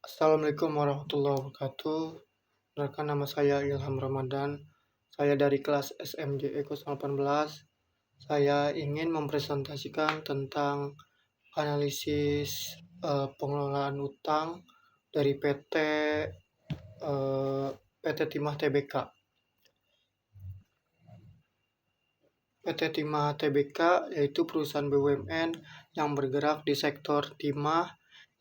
Assalamualaikum warahmatullahi wabarakatuh. Perkenalkan, nama saya Ilham Ramadan. Saya dari kelas SMJ Eko 18. Saya ingin mempresentasikan tentang analisis pengelolaan utang dari PT Timah Tbk. PT Timah Tbk yaitu perusahaan BUMN yang bergerak di sektor timah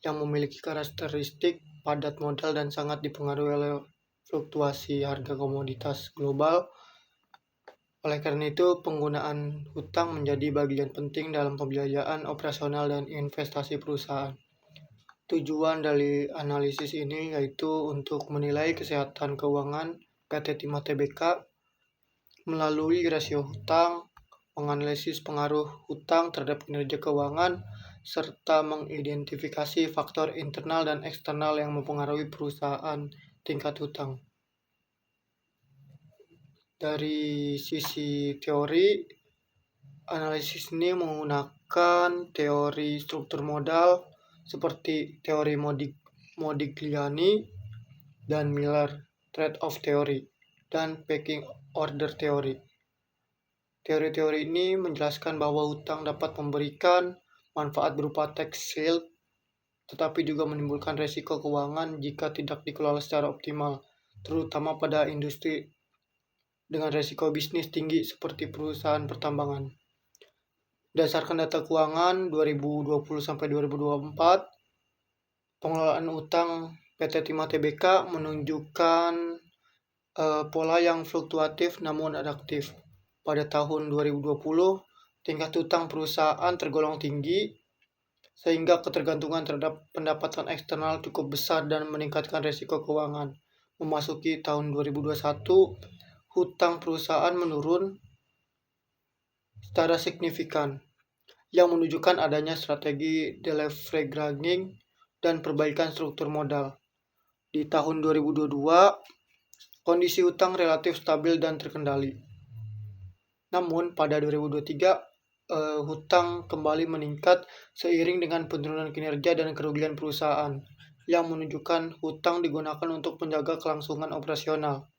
yang memiliki karakteristik padat modal dan sangat dipengaruhi oleh fluktuasi harga komoditas global. Oleh karena itu, penggunaan hutang menjadi bagian penting dalam pembiayaan operasional dan investasi perusahaan. Tujuan dari analisis ini yaitu untuk menilai kesehatan keuangan PT Timah Tbk melalui rasio hutang, menganalisis pengaruh hutang terhadap kinerja keuangan, serta mengidentifikasi faktor internal dan eksternal yang mempengaruhi perusahaan tingkat hutang. Dari sisi teori, analisis ini menggunakan teori struktur modal seperti teori Modigliani dan Miller trade-off theory dan pecking order theory. Teori-teori ini menjelaskan bahwa hutang dapat memberikan manfaat berupa tax shield, tetapi juga menimbulkan resiko keuangan jika tidak dikelola secara optimal, terutama pada industri dengan resiko bisnis tinggi seperti perusahaan pertambangan. Berdasarkan data keuangan 2020-2024, pengelolaan utang PT Timah Tbk menunjukkan pola yang fluktuatif namun adaptif. Pada tahun 2020, tingkat hutang perusahaan tergolong tinggi, sehingga ketergantungan terhadap pendapatan eksternal cukup besar dan meningkatkan risiko keuangan. Memasuki tahun 2021, hutang perusahaan menurun secara signifikan, yang menunjukkan adanya strategi deleveraging dan perbaikan struktur modal. Di tahun 2022, kondisi hutang relatif stabil dan terkendali. Namun, pada 2023, hutang kembali meningkat seiring dengan penurunan kinerja dan kerugian perusahaan, yang menunjukkan hutang digunakan untuk menjaga kelangsungan operasional.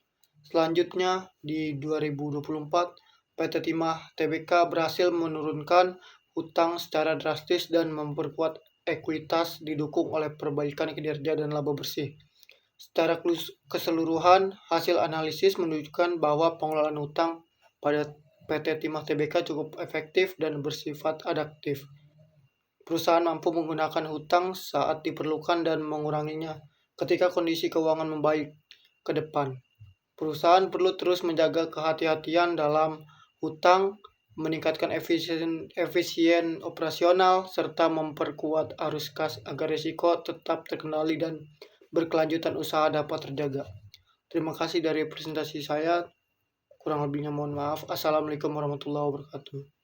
Selanjutnya, di 2024, PT Timah Tbk berhasil menurunkan hutang secara drastis dan memperkuat ekuitas didukung oleh perbaikan kinerja dan laba bersih. Secara keseluruhan, hasil analisis menunjukkan bahwa pengelolaan hutang pada PT Timah Tbk cukup efektif dan bersifat adaptif. Perusahaan mampu menggunakan hutang saat diperlukan dan menguranginya ketika kondisi keuangan membaik ke depan. Perusahaan perlu terus menjaga kehati-hatian dalam hutang, meningkatkan efisien operasional, serta memperkuat arus kas agar risiko tetap terkendali dan berkelanjutan usaha dapat terjaga. Terima kasih dari presentasi saya. Kurang lebihnya mohon maaf. Assalamualaikum warahmatullahi wabarakatuh.